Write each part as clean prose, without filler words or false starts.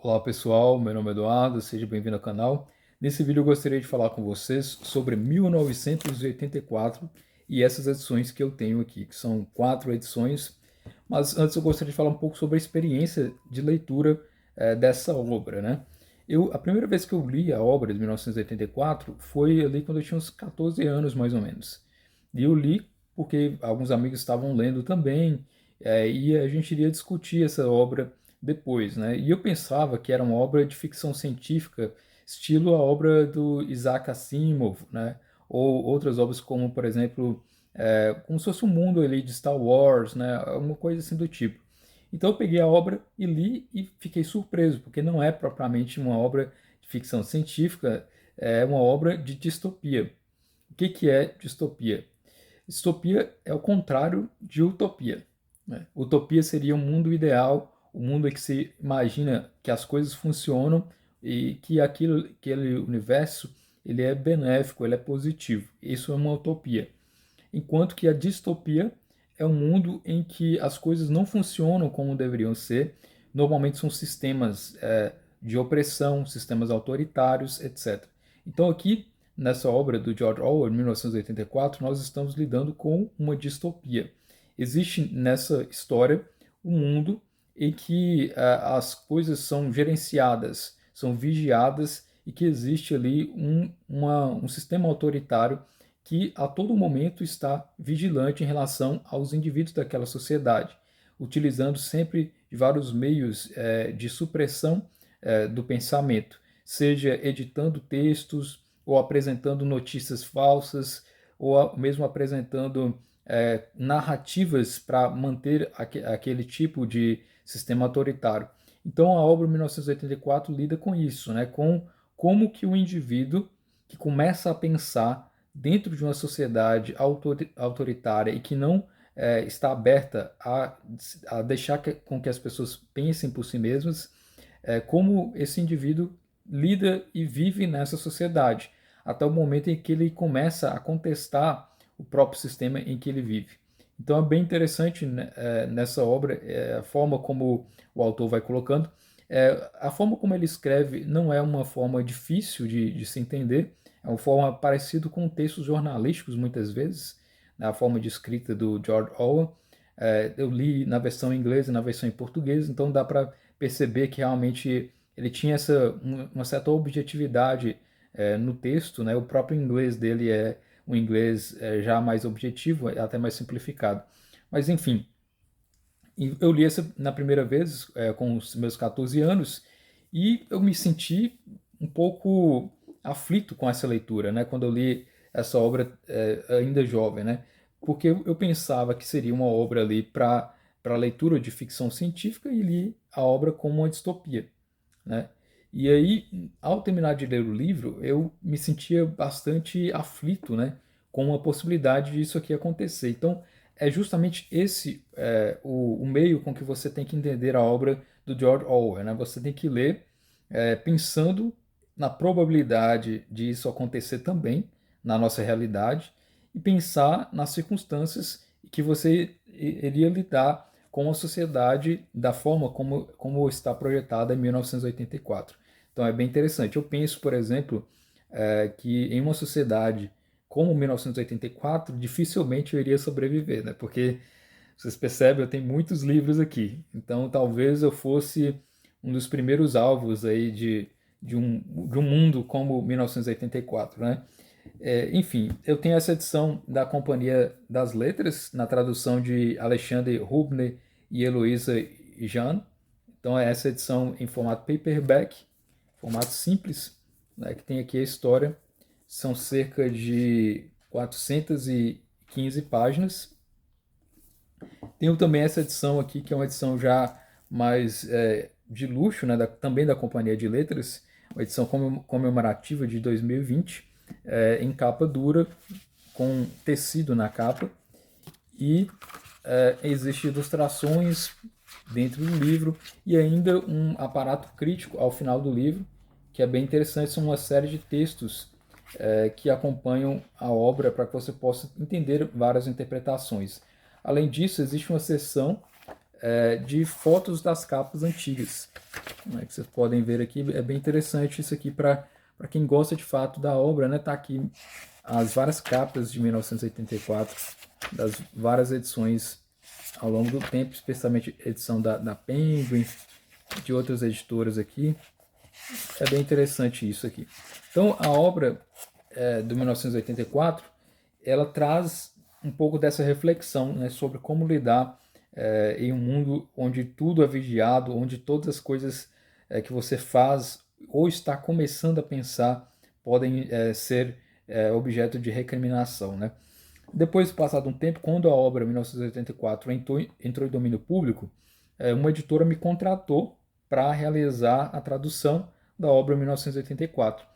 Olá pessoal, meu nome é Eduardo, seja bem-vindo ao canal. Nesse vídeo eu gostaria de falar com vocês sobre 1984 e essas edições que eu tenho aqui, que são 4 edições. Mas antes eu gostaria de falar um pouco sobre a experiência de leitura dessa obra, né? A primeira vez que eu li a obra de 1984 foi ali quando eu tinha uns 14 anos, mais ou menos. E eu li porque alguns amigos estavam lendo também, e a gente iria discutir essa obra depois, né? E eu pensava que era uma obra de ficção científica, estilo a obra do Isaac Asimov, né? Ou outras obras como, por exemplo, como se fosse um mundo ali de Star Wars, né? Alguma coisa assim do tipo. Então eu peguei a obra e li e fiquei surpreso, porque não é propriamente uma obra de ficção científica, é uma obra de distopia. O que que é distopia? Distopia é o contrário de utopia, né? Utopia seria um mundo ideal, um mundo em que se imagina que as coisas funcionam e que aquele universo ele é benéfico, ele é positivo. Isso é uma utopia. Enquanto que a distopia é um mundo em que as coisas não funcionam como deveriam ser. Normalmente são sistemas de opressão, sistemas autoritários, etc. Então aqui, nessa obra do George Orwell, 1984, nós estamos lidando com uma distopia. Existe nessa história um mundo em que as coisas são gerenciadas, são vigiadas e que existe ali um sistema autoritário que a todo momento está vigilante em relação aos indivíduos daquela sociedade, utilizando sempre vários meios de supressão do pensamento, seja editando textos ou apresentando notícias falsas ou mesmo apresentando narrativas para manter aquele tipo de sistema autoritário. Então a obra 1984 lida com isso, né? Com como que o indivíduo que começa a pensar dentro de uma sociedade autoritária e que não está aberta a deixar com que as pessoas pensem por si mesmas, como esse indivíduo lida e vive nessa sociedade, até o momento em que ele começa a contestar o próprio sistema em que ele vive. Então é bem interessante, né, nessa obra a forma como o autor vai colocando. A forma como ele escreve não é uma forma difícil de se entender, é uma forma parecida com textos jornalísticos, muitas vezes, na forma de escrita do George Orwell. Eu li na versão inglesa e na versão em português, então dá para perceber que realmente ele tinha uma certa objetividade no texto, né? O próprio inglês dele é um inglês já mais objetivo, até mais simplificado. Mas enfim, eu li essa na primeira vez com os meus 14 anos e eu me senti um pouco aflito com essa leitura, né? Quando eu li essa obra ainda jovem, né? Porque eu pensava que seria uma obra ali para leitura de ficção científica e li a obra como uma distopia, né? E aí, ao terminar de ler o livro, eu me sentia bastante aflito, né, com a possibilidade disso aqui acontecer. Então, é justamente esse o meio com que você tem que entender a obra do George Orwell, né? Você tem que ler pensando na probabilidade de isso acontecer também na nossa realidade e pensar nas circunstâncias que você iria lidar com a sociedade da forma como está projetada em 1984. Então é bem interessante. Eu penso, por exemplo, que em uma sociedade como 1984, dificilmente eu iria sobreviver, né? Porque vocês percebem, eu tenho muitos livros aqui. Então talvez eu fosse um dos primeiros alvos aí de um mundo como 1984, né? Enfim, eu tenho essa edição da Companhia das Letras, na tradução de Alexandre Rubner e Heloísa Jean. Então, é essa edição em formato paperback, formato simples, né, que tem aqui a história. São cerca de 415 páginas. Tenho também essa edição aqui, que é uma edição já mais de luxo, né, também da Companhia de Letras, uma edição comemorativa de 2020, em capa dura, com tecido na capa, e existem ilustrações dentro do livro e ainda um aparato crítico ao final do livro, que é bem interessante. São uma série de textos que acompanham a obra para que você possa entender várias interpretações. Além disso, existe uma seção de fotos das capas antigas. né, que vocês podem ver aqui. É bem interessante isso aqui para quem gosta de fato da obra, né? Tá aqui as várias capas de 1984, das várias edições ao longo do tempo, especialmente edição da Penguin, de outras editoras aqui. É bem interessante isso aqui. Então, a obra do 1984, ela traz um pouco dessa reflexão, né, sobre como lidar em um mundo onde tudo é vigiado, onde todas as coisas que você faz ou está começando a pensar podem ser objeto de recriminação, né? Depois, passado um tempo, quando a obra 1984 entrou em domínio público, uma editora me contratou para realizar a tradução da obra 1984.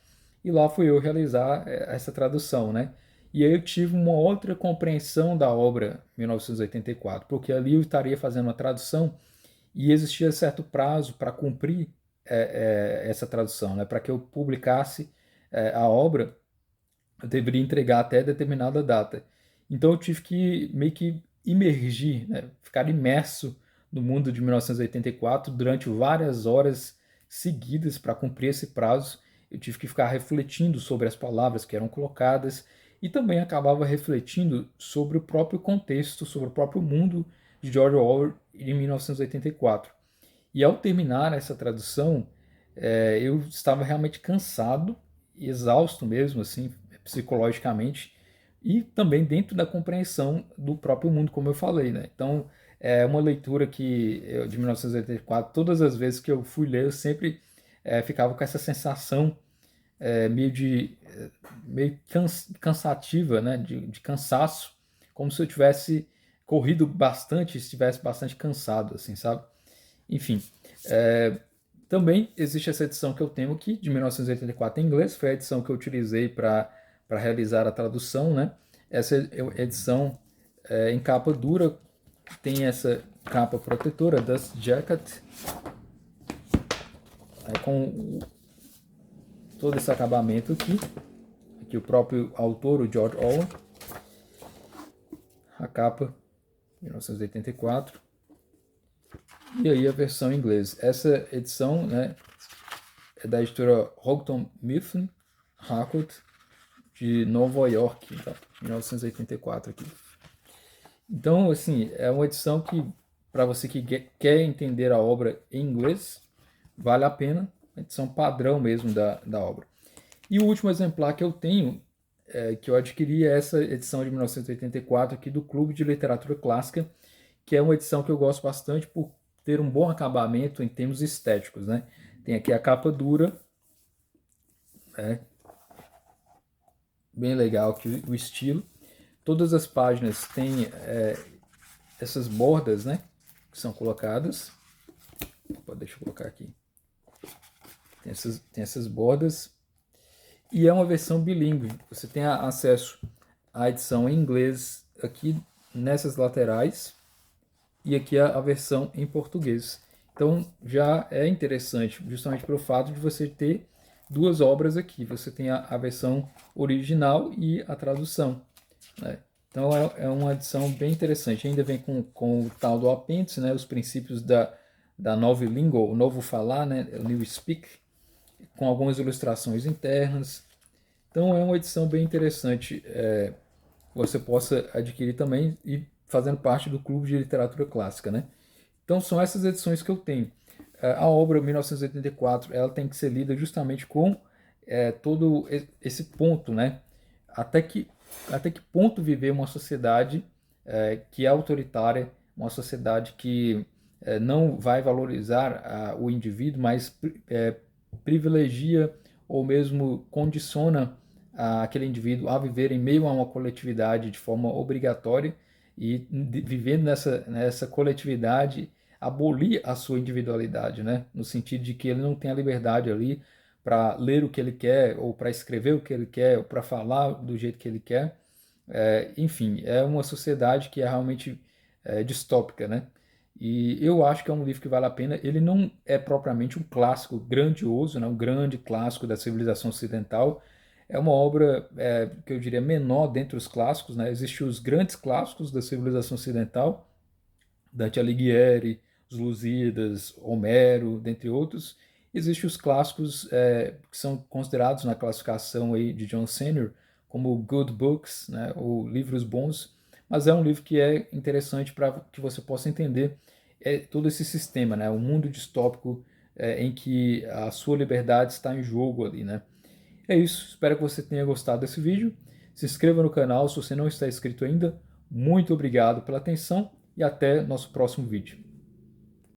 E lá fui eu realizar essa tradução, né? E aí eu tive uma outra compreensão da obra 1984, porque ali eu estaria fazendo uma tradução e existia certo prazo para cumprir essa tradução, né? Para que eu publicasse a obra, eu deveria entregar até determinada data. Então eu tive que meio que imergir, né? Ficar imerso no mundo de 1984 durante várias horas seguidas para cumprir esse prazo. Eu tive que ficar refletindo sobre as palavras que eram colocadas e também acabava refletindo sobre o próprio contexto, sobre o próprio mundo de George Orwell em 1984. E ao terminar essa tradução, eu estava realmente cansado, exausto mesmo, assim, psicologicamente, e também dentro da compreensão do próprio mundo, como eu falei, né? Então, é uma leitura que, de 1984, todas as vezes que eu fui ler, eu sempre ficava com essa sensação meio cansativa, né? De cansaço, como se eu tivesse corrido bastante, estivesse bastante cansado, assim, sabe? Enfim, também existe essa edição que eu tenho aqui, de 1984 em inglês, foi a edição que eu utilizei para realizar a tradução, né? Essa edição em capa dura, tem essa capa protetora, Dust Jacket, com todo esse acabamento aqui o próprio autor, o George Orwell, a capa, 1984, e aí a versão em inglês. Essa edição, né, é da editora Houghton Mifflin Harcourt, de Nova York, tá? 1984 aqui. Então, assim, é uma edição que, para você que quer entender a obra em inglês, vale a pena, edição padrão mesmo da obra. E o último exemplar que eu tenho, que eu adquiri, é essa edição de 1984 aqui do Clube de Literatura Clássica, que é uma edição que eu gosto bastante por ter um bom acabamento em termos estéticos, né? Tem aqui a capa dura, bem legal aqui o estilo. Todas as páginas têm essas bordas, né, que são colocadas. Opa, deixa eu colocar aqui. Tem essas bordas. E é uma versão bilíngue. Você tem acesso à edição em inglês aqui nessas laterais e aqui a versão em português. Então já é interessante, justamente pelo fato de você ter duas obras aqui. Você tem a versão original e a tradução, né? Então é uma edição bem interessante. Ainda vem com o tal do apêndice, né, os princípios da nova língua, o novo falar, né, o New Speak, com algumas ilustrações internas. Então é uma edição bem interessante. Você possa adquirir também e fazendo parte do Clube de Literatura Clássica, né? Então são essas edições que eu tenho. A obra 1984 ela tem que ser lida justamente com todo esse ponto, né? Até que ponto viver uma sociedade que é autoritária, uma sociedade que não vai valorizar o indivíduo, mas privilegia ou mesmo condiciona aquele indivíduo a viver em meio a uma coletividade de forma obrigatória e vivendo nessa coletividade abolir a sua individualidade, né? No sentido de que ele não tem a liberdade ali para ler o que ele quer, ou para escrever o que ele quer, ou para falar do jeito que ele quer. Enfim, é uma sociedade que é realmente distópica, né? E eu acho que é um livro que vale a pena. Ele não é propriamente um clássico grandioso, né? Um grande clássico da civilização ocidental. É uma obra que eu diria menor dentre os clássicos, né? Existem os grandes clássicos da civilização ocidental, Dante Alighieri, os Lusíadas, Homero, dentre outros. Existem os clássicos que são considerados na classificação aí de John Senior como good books, né, ou livros bons, mas é um livro que é interessante para que você possa entender todo esse sistema, né, um mundo distópico em que a sua liberdade está em jogo ali, né. É isso, espero que você tenha gostado desse vídeo. Se inscreva no canal se você não está inscrito ainda. Muito obrigado pela atenção e até nosso próximo vídeo.